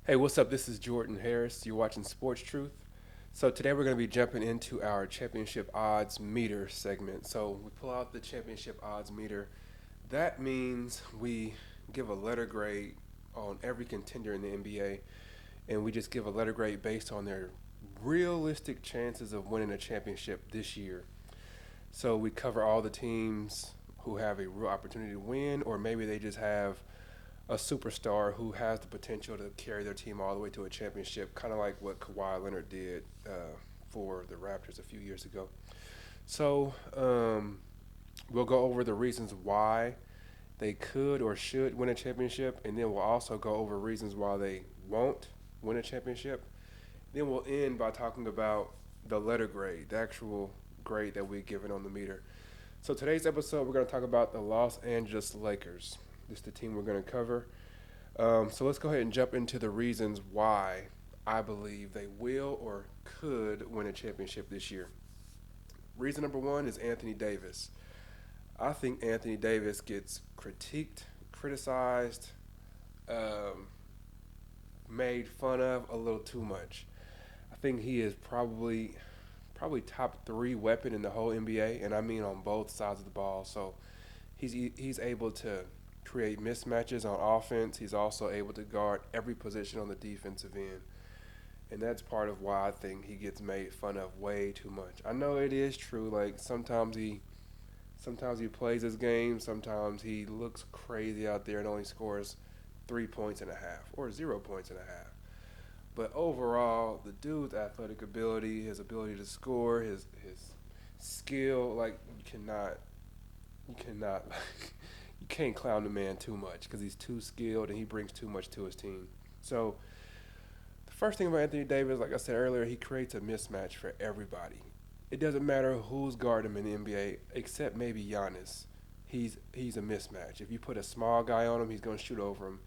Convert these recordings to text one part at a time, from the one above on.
Hey, what's up? This is Jordan Harris. You're watching Sports Truth. So today we're going to be jumping into our championship odds meter segment. So we pull out the championship odds meter. That means we give a letter grade on every contender in the NBA, and we just give a letter grade based on their realistic chances of winning a championship this year. So we cover all the teams who have a real opportunity to win, or maybe they just have a superstar who has the potential to carry their team all the way to a championship, kind of like what Kawhi Leonard did for the Raptors a few years ago. So we'll go over the reasons why they could or should win a championship, and then we'll also go over reasons why they won't win a championship. Then we'll end by talking about the letter grade, the actual grade that we're given on the meter. So today's episode, we're going to talk about the Los Angeles Lakers. This is the team we're going to cover. So let's go ahead and jump into the reasons why I believe they will or could win a championship this year. Reason number one is Anthony Davis. I think Anthony Davis gets critiqued, criticized, um, made fun of a little too much. I think he is probably top three weapon in the whole NBA, and I mean on both sides of the ball. So he's able to create mismatches on offense. He's also able to guard every position on the defensive end. And that's part of why I think he gets made fun of way too much. I know it is true. Like sometimes he plays his game. Sometimes he looks crazy out there and only scores 3 points and a half or 0 points and a half. But overall, the dude's athletic ability, his ability to score, his skill, like you cannot you can't clown the man too much because he's too skilled and he brings too much to his team. So the first thing about Anthony Davis, like I said earlier, he creates a mismatch for everybody. It doesn't matter who's guarding him in the NBA except maybe Giannis. He's a mismatch. If you put a small guy on him, he's going to shoot over him.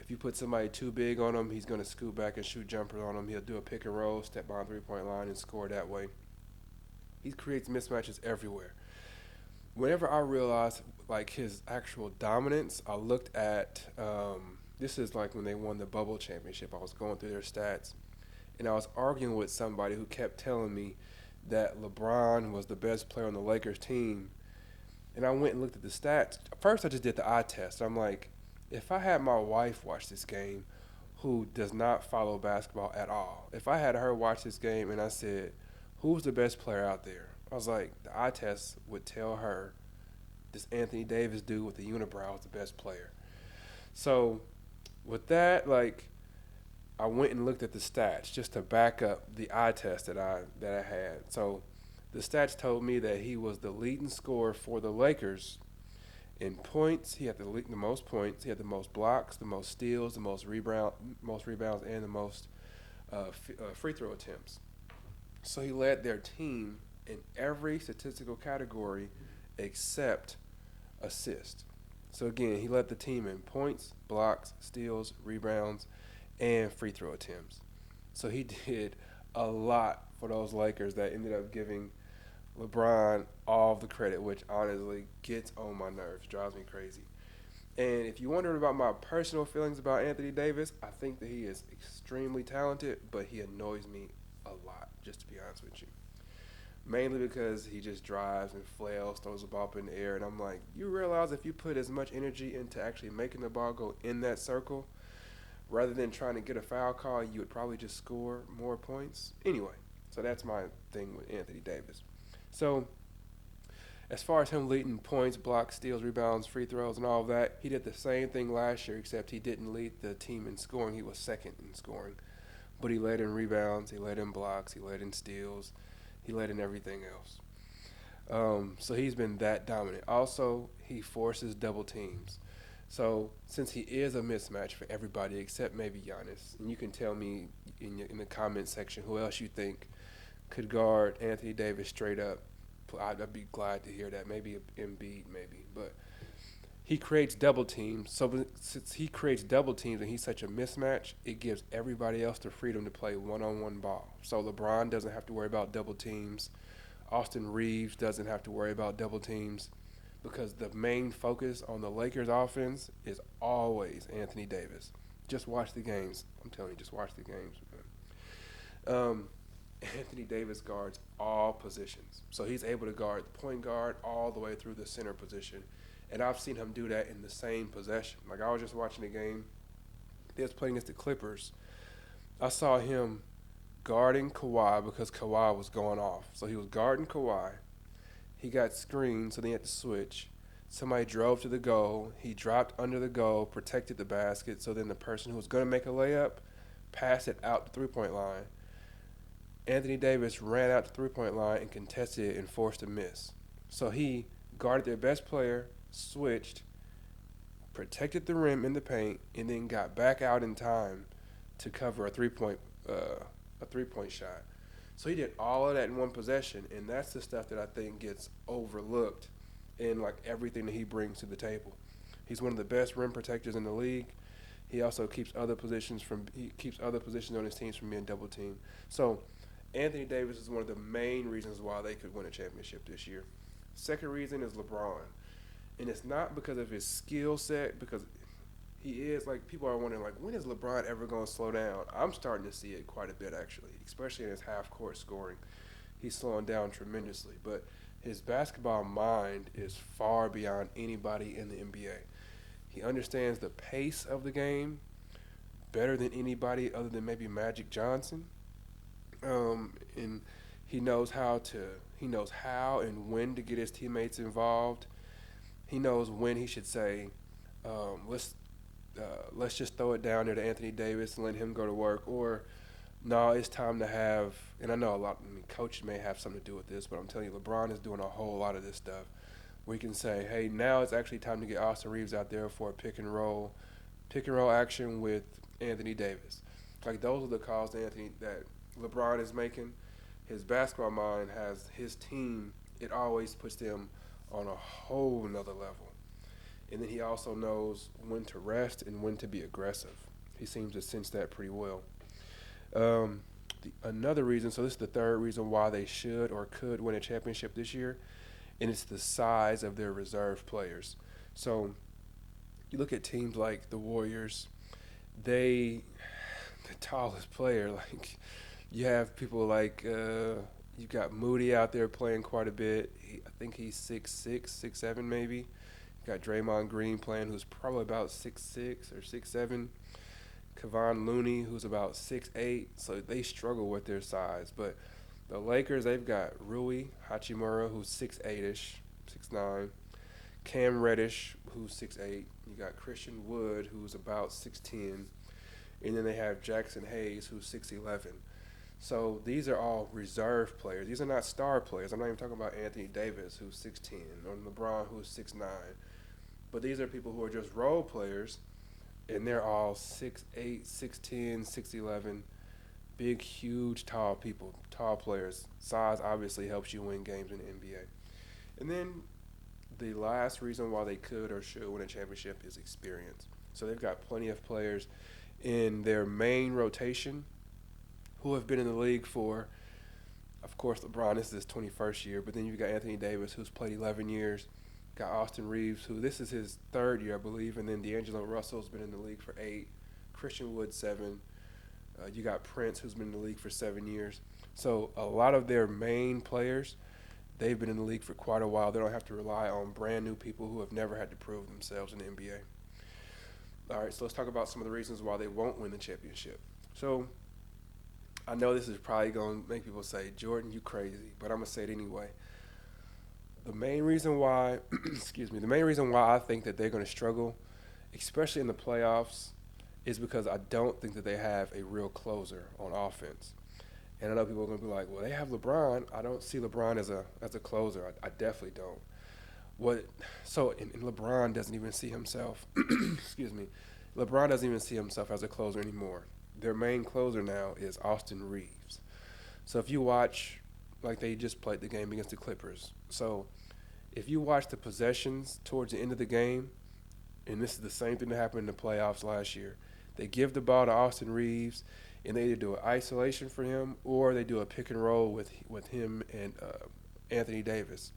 If you put somebody too big on him, he's going to scoot back and shoot jumpers on him. He'll do a pick and roll, step behind 3 point line, and score that way. He creates mismatches everywhere. Whenever I realized like his actual dominance, I looked at this is like when they won the bubble championship. I was going through their stats, and I was arguing with somebody who kept telling me that LeBron was the best player on the Lakers team. And I went and looked at the stats. First, I just did the eye test. I'm like, if I had my wife watch this game, who does not follow basketball at all, if I had her watch this game and I said, who's the best player out there? I was like, the eye test would tell her this Anthony Davis dude with the unibrow is the best player. So with that, like I went and looked at the stats just to back up the eye test that I had. So the stats told me that he was the leading scorer for the Lakers in points. He had the most points. He had the most blocks, the most steals, the most rebounds, and the most free throw attempts. So he led their team in every statistical category except assist. So again, he led the team in points, blocks, steals, rebounds, and free throw attempts. So he did a lot for those Lakers that ended up giving LeBron all of the credit, which honestly gets on my nerves, drives me crazy. And if you wondered about my personal feelings about Anthony Davis, I think that he is extremely talented, but he annoys me a lot, just to be honest with you. Mainly because he just drives and flails, throws the ball up in the air, and I'm like, you realize if you put as much energy into actually making the ball go in that circle, rather than trying to get a foul call, you would probably just score more points. Anyway, so that's my thing with Anthony Davis. So as far as him leading points, blocks, steals, rebounds, free throws, and all of that, he did the same thing last year, except he didn't lead the team in scoring. He was second in scoring. But he led in rebounds, he led in blocks, he led in steals, he led in everything else. So he's been that dominant. Also, he forces double teams. So since he is a mismatch for everybody except maybe Giannis, and you can tell me in the comment section who else you think could guard Anthony Davis straight up, I'd be glad to hear that. Maybe Embiid, maybe, but he creates double teams. So since he creates double teams and he's such a mismatch, it gives everybody else the freedom to play one-on-one ball. So LeBron doesn't have to worry about double teams. Austin Reeves doesn't have to worry about double teams because the main focus on the Lakers offense is always Anthony Davis. Just watch the games. I'm telling you, just watch the games, man. Anthony Davis guards all positions. So he's able to guard the point guard all the way through the center position. And I've seen him do that in the same possession. Like I was just watching a game. They was playing against the Clippers. I saw him guarding Kawhi because Kawhi was going off. So he was guarding Kawhi. He got screened, so then he had to switch. Somebody drove to the goal. He dropped under the goal, protected the basket. So then the person who was going to make a layup passed it out the three-point line. Anthony Davis ran out the three-point line and contested it and forced a miss. So he guarded their best player, switched, protected the rim in the paint, and then got back out in time to cover a three-point shot. So he did all of that in one possession, and that's the stuff that I think gets overlooked in like everything that he brings to the table. He's one of the best rim protectors in the league. He also keeps other positions on his teams from being double teamed. So Anthony Davis is one of the main reasons why they could win a championship this year. Second reason is LeBron. And it's not because of his skill set, because he is, like, people are wondering, like, when is LeBron ever going to slow down? I'm starting to see it quite a bit, actually, especially in his half-court scoring. He's slowing down tremendously. But his basketball mind is far beyond anybody in the NBA. He understands the pace of the game better than anybody other than maybe Magic Johnson. And he knows how and when to get his teammates involved. He knows when he should say, let's just throw it down there to Anthony Davis and let him go to work, or no, it's time to have. And I know coach may have something to do with this, but I'm telling you, LeBron is doing a whole lot of this stuff. We can say, hey, now it's actually time to get Austin Reeves out there for a pick and roll action with Anthony Davis. Like, those are the calls that LeBron is making. His basketball mind has his team. It always puts them on a whole nother level. And then he also knows when to rest and when to be aggressive. He seems to sense that pretty well. Another reason, so this is the third reason why they should or could win a championship this year, and it's the size of their reserve players. So you look at teams like the Warriors, the tallest player, like you have people like you got Moody out there playing quite a bit. I think he's 6'6", 6'7" maybe. You got Draymond Green playing, who's probably about 6'6" or 6'7". Kevon Looney, who's about 6'8". So they struggle with their size. But the Lakers, they've got Rui Hachimura, who's 6'8"ish, 6'9". Cam Reddish, who's 6'8". You got Christian Wood, who's about 6'10". And then they have Jackson Hayes, who's 6'11". So these are all reserve players. These are not star players. I'm not even talking about Anthony Davis, who's 6'10", or LeBron, who's 6'9". But these are people who are just role players, and they're all 6'8", 6'10", 6'11", big, huge, tall people, tall players. Size obviously helps you win games in the NBA. And then the last reason why they could or should win a championship is experience. So they've got plenty of players in their main rotation who have been in the league for, of course, LeBron, this is his 21st year, but then you've got Anthony Davis, who's played 11 years, got Austin Reeves, who this is his third year, I believe, and then D'Angelo Russell's been in the league for 8, Christian Wood 7, you got Prince, who's been in the league for 7 years. So a lot of their main players, they've been in the league for quite a while. They don't have to rely on brand new people who have never had to prove themselves in the NBA. All right, so let's talk about some of the reasons why they won't win the championship. So I know this is probably going to make people say, Jordan, you crazy, but I'm going to say it anyway. The main reason why, I think that they're going to struggle, especially in the playoffs, is because I don't think that they have a real closer on offense. And I know people are going to be like, well, they have LeBron. I don't see LeBron as a closer. I definitely don't. And LeBron doesn't even see himself, LeBron doesn't even see himself as a closer anymore. Their main closer now is Austin Reeves. So if you watch, like they just played the game against the Clippers. So if you watch the possessions towards the end of the game, and this is the same thing that happened in the playoffs last year, they give the ball to Austin Reeves, and they either do an isolation for him or they do a pick and roll with him and Anthony Davis.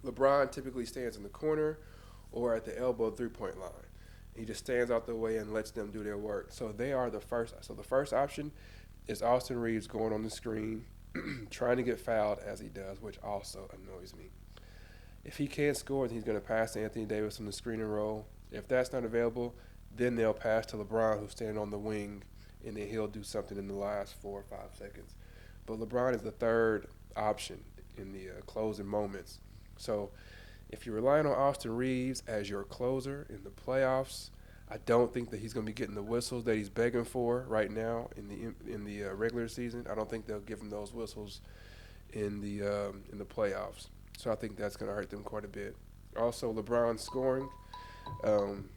LeBron typically stands in the corner or at the elbow three-point line. He just stands out the way and lets them do their work. So they are the first. So the first option is Austin Reeves going on the screen, trying to get fouled as he does, which also annoys me. If he can't score, then he's going to pass to Anthony Davis on the screen and roll. If that's not available, then they'll pass to LeBron, who's standing on the wing, and then he'll do something in the last 4 or 5 seconds. But LeBron is the third option in the closing moments. So if you're relying on Austin Reeves as your closer in the playoffs, I don't think that he's going to be getting the whistles that he's begging for right now in the regular season. I don't think they'll give him those whistles in the playoffs. So I think that's going to hurt them quite a bit. Also, LeBron scoring. Um,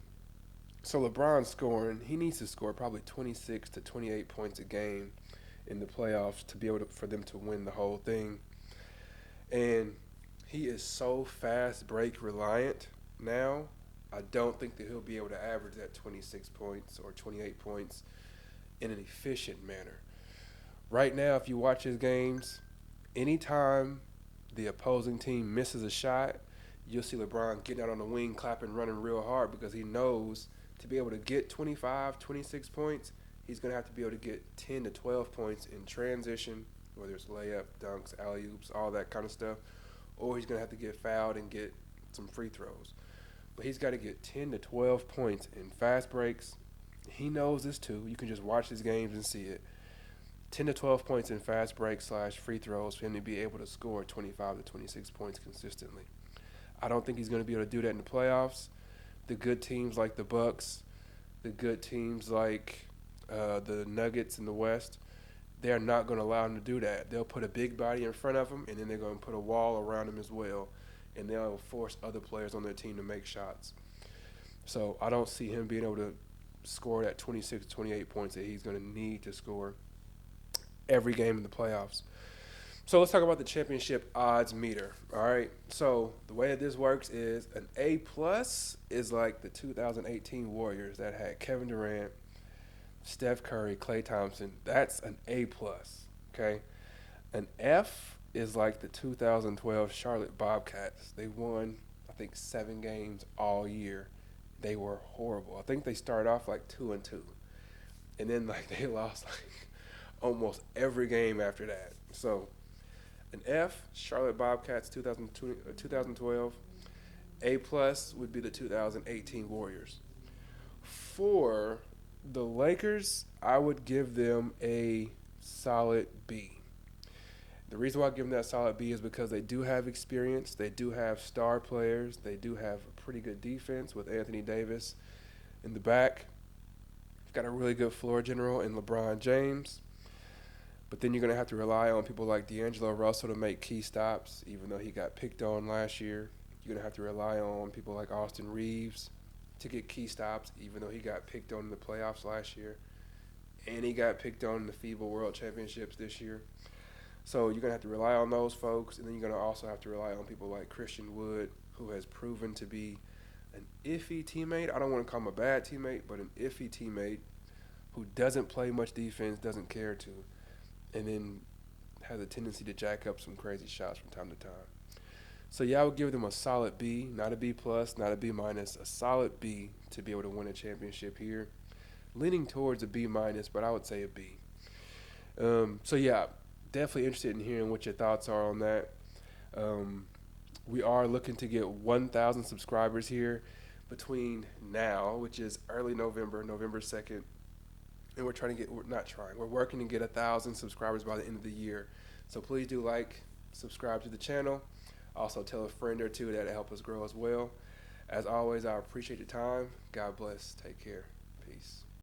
LeBron scoring, he needs to score probably 26 to 28 points a game in the playoffs to be able for them to win the whole thing. And he is so fast break reliant now. I don't think that he'll be able to average that 26 points or 28 points in an efficient manner. Right now, if you watch his games, anytime the opposing team misses a shot, you'll see LeBron getting out on the wing, clapping, running real hard because he knows to be able to get 25, 26 points, he's going to have to be able to get 10 to 12 points in transition, whether it's layup, dunks, alley-oops, all that kind of stuff, or he's going to have to get fouled and get some free throws. But he's got to get 10 to 12 points in fast breaks. He knows this too. You can just watch his games and see it. 10 to 12 points in fast breaks / free throws for him to be able to score 25 to 26 points consistently. I don't think he's going to be able to do that in the playoffs. The good teams like the Bucks, the good teams like the Nuggets in the West, they're not going to allow him to do that. They'll put a big body in front of him, and then they're going to put a wall around him as well, and they'll force other players on their team to make shots. So I don't see him being able to score that 26 to 28 points that he's going to need to score every game in the playoffs. So let's talk about the championship odds meter. All right. So the way that this works is an A plus is like the 2018 Warriors that had Kevin Durant, Steph Curry, Klay Thompson. That's an A plus. Okay. An F is like the 2012 Charlotte Bobcats. They won, I think, 7 games all year. They were horrible. I think they started off like 2-2, and then like they lost like almost every game after that. So an F, Charlotte Bobcats 2012. A plus would be the 2018 Warriors. For the Lakers, I would give them a solid B. The reason why I give them that solid B is because they do have experience. They do have star players. They do have a pretty good defense with Anthony Davis in the back. They've got a really good floor general in LeBron James. But then you're going to have to rely on people like D'Angelo Russell to make key stops, even though he got picked on last year. You're going to have to rely on people like Austin Reeves to get key stops, even though he got picked on in the playoffs last year. And he got picked on in the FIBA World Championships this year. So you're going to have to rely on those folks. And then you're going to also have to rely on people like Christian Wood, who has proven to be an iffy teammate. I don't want to call him a bad teammate, but an iffy teammate who doesn't play much defense, doesn't care to, and then has a tendency to jack up some crazy shots from time to time. So yeah, I would give them a solid B, not a B plus, not a B minus, a solid B to be able to win a championship here. Leaning towards a B minus, but I would say a B. So yeah, definitely interested in hearing what your thoughts are on that. We are looking to get 1,000 subscribers here between now, which is early November, November 2nd, and we're working to get 1,000 subscribers by the end of the year. So please do subscribe to the channel. Also tell a friend or two that'll help us grow as well. As always, I appreciate your time. God bless. Take care. Peace.